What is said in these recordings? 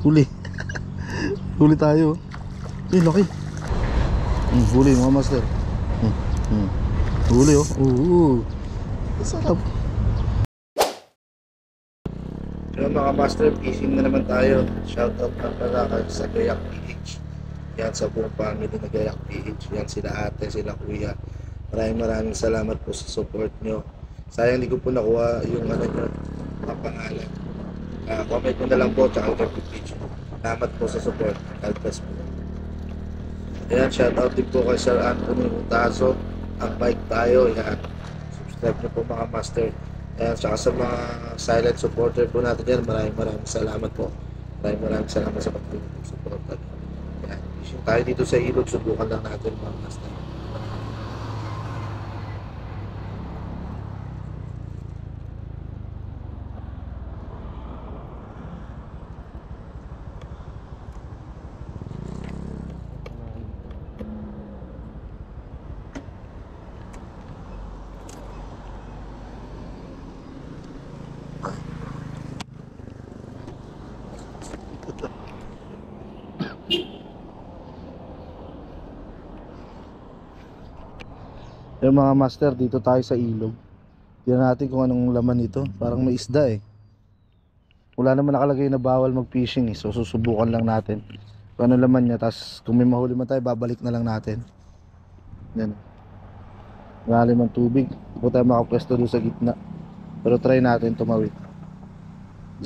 Huli. Huli tayo. Eh, laki. Huli mga master. Huli oh. Sarap. Yung mga master, fishing na naman tayo. Shoutout na pala sa Gayak PH. Yan sa buong family na Gayak PH. Yan sila ate, sila kuya. Maraming salamat po sa support nyo. Sayang hindi ko po nakuha yung ano nyo, mga pangalan. Comment nyo na lang po tsaka kay PH. Salamat po sa support. God bless po. Ayan, shoutout din po kay Sir Anthony Mutazo. Ang bike tayo. Yan. Subscribe nyo po mga master. Ayan, saka sa mga silent supporter po natin yan, maraming salamat po. Maraming salamat sa pag-support. Ayan, fishing tayo dito sa ilog, subukan lang natin mga master. Yung mga master, dito tayo sa ilog. Tingnan natin kung anong laman nito. Parang may isda eh. Wala naman nakalagay na bawal mag-fishing eh. So susubukan lang natin kung ano laman niya. Tapos kung may mahuli man tayo, babalik na lang natin. Yan. Malalim ang tubig. Hindi po tayo makapwesto doon sa gitna. Pero try natin tumawid.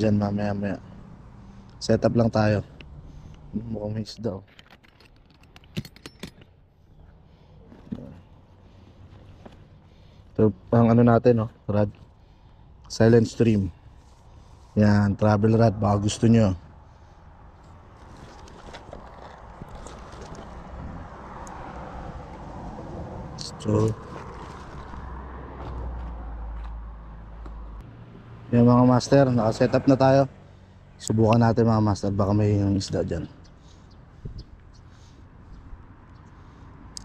Diyan mamaya. Set up lang tayo. Mukhang may isda oh. So, ang ano natin oh, rod. Silent stream. Yan, travel rod, baka gusto nyo. So yan mga master, naka-set up na tayo. Subukan natin mga master, baka may yung isda dyan.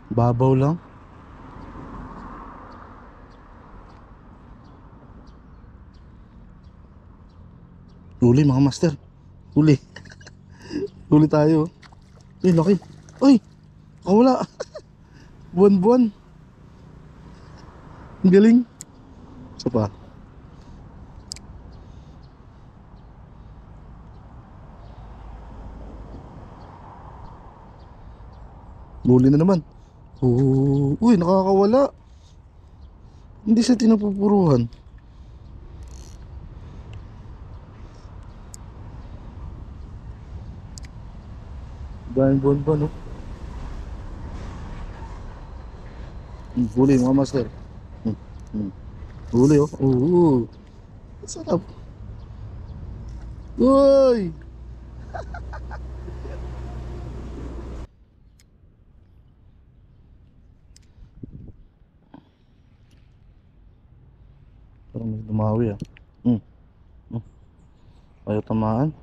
Babaw lang. Huli mga master. Huli. Huli tayo. Eh, laki. Ay, wala. Buwan. Ang galing. Isa pa. Huli na naman. Uy, nakakawala. Hindi siya tinapupuruhan. Dahil buwan no? Huli mga master. Huli oh. Sarap. Uy. Parang may dumawi ah. Ayaw tamaan.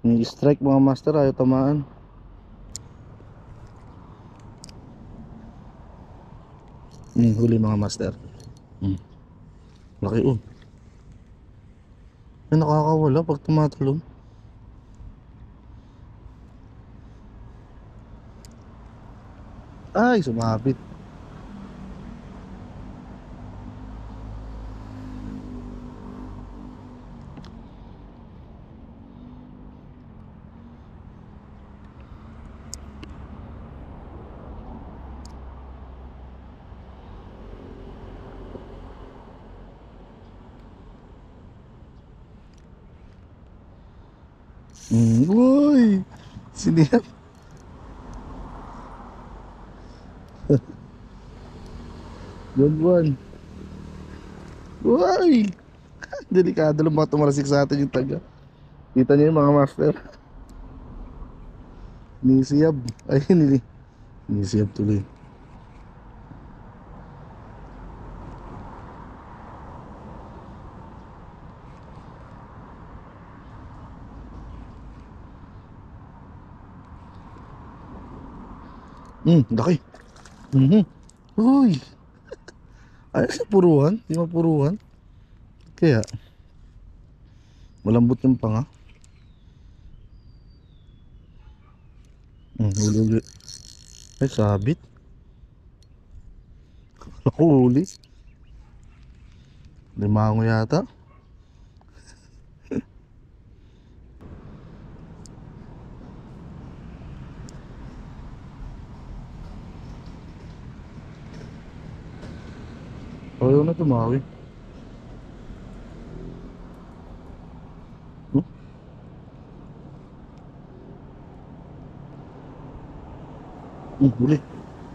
Ni-strike mga master, ayaw tamaan. Huli mga master. Laki oh. Ay, nakakawala pag tumatalon. Ay, sumabit. Uy, sinihap. Buwan. Uy, delikado lang baka tumarasik sa atin yung taga. Kita niyo yung mga master. Nisiyab. Ay, nisiyab tuloy. Laki. Uy. Ay, sa puruhan. Di mapuruhan. Kaya Malambot yung panga. Huli. Ay, sabit. Ako huli. Limango yata. Ayaw na tumawi. Huli.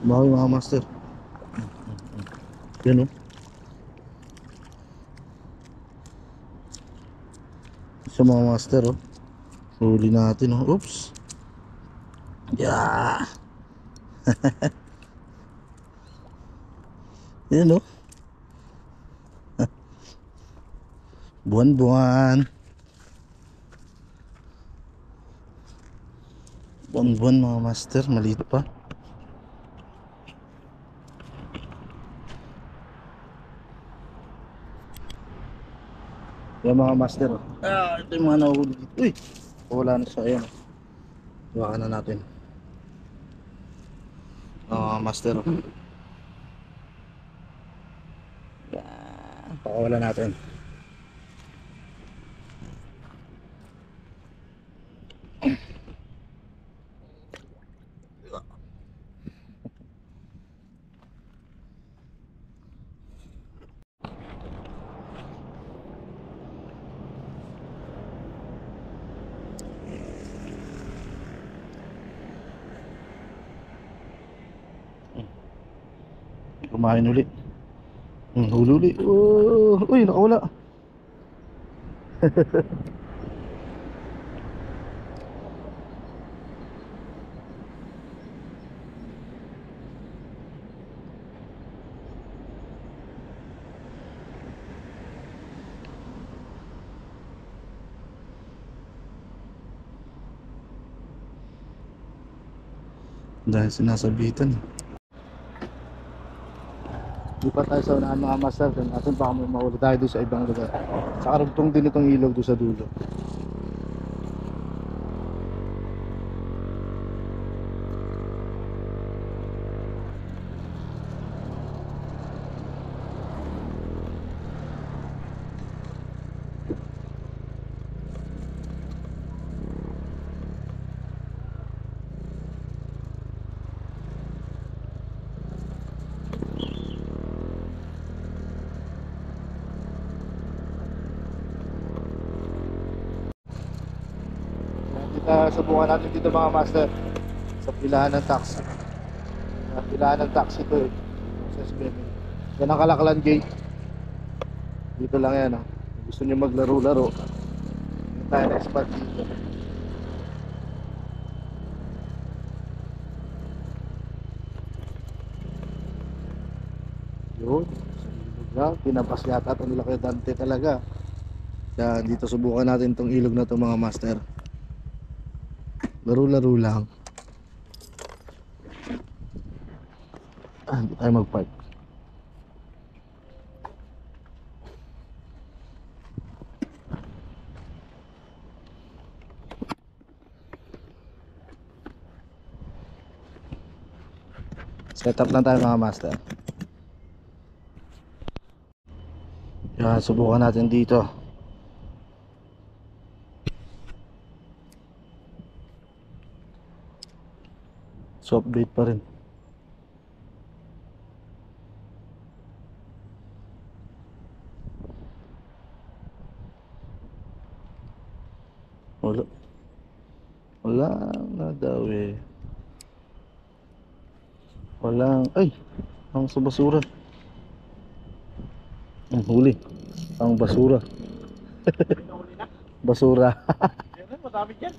Tumawi mga master. Yan o. Sa mga master oh. Huli natin oh. Oops. Yeah. Yan oh. Buwan-buwan. Buwan-buwan mga master. Maliit pa. Yan mga master. Ito yung mga nahuli dito. Uy, wala na siya. Ayan. Iwakan na natin. Master. Yan. Pakawala natin. Kumain ulit. Huli ulit. Oh, uy, nakawala. Dahil sinasabitan. Di pa tayo sa unahan mga master. Natin baka may mahuli tayo doon sa ibang lugar. Sa karugtong din itong ilaw doon sa dulo. Subukan natin dito mga master sa pilahan ng taxi. Pilahan ng taxi to eh. Sa SBM. Yan ang Kalakalan gate. Dito lang yan oh. Gusto nyo maglaro-laro. Yan tayo na spot dito. Yun. Pinabas yata ito nila kay Dante talaga. Kaya dito subukan natin tong ilog na to mga master. Laro-laro lang. Hindi tayo mag-park. Set up lang tayo mga master. Yan, subukan natin dito. Soft bait pa rin. Wala na daw eh. Walang, ay, ang sa basura. Ang huli. Ang basura. Basura. Madami dyan.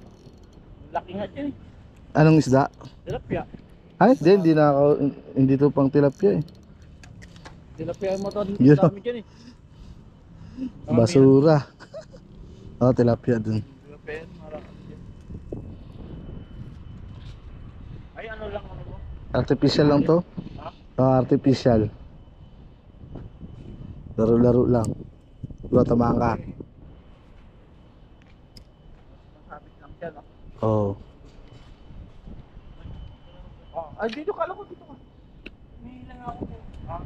Laki nga dyan eh. Anong isda? Tilapia. Ay, hindi na ako, hindi to pang tilapia eh. Tilapia mo to. Yun. Madami dyan eh. Basura. Oh, tilapia dun. Tilapia, marami dyan. Ay, ano lang ano mo? Artificial lang to? Oh, artificial. Laro-laro lang. Bro, tamaan ka. sabit lang siya, no? Oo. Oh, ay, dito kala ko dito ka. May lang ako. Ah,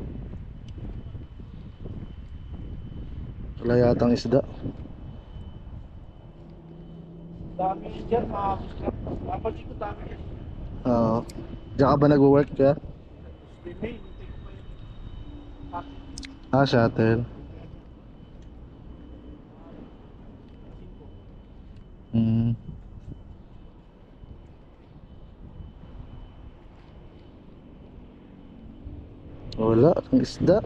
Wala yatang isda. dami dyan, mga gusto. Papansin ko dami yan. Oo. Diyan ka ba nag-work ka? Swimming, hindi ko pa yun. Shuttle. Hmm. Wala, ang isda.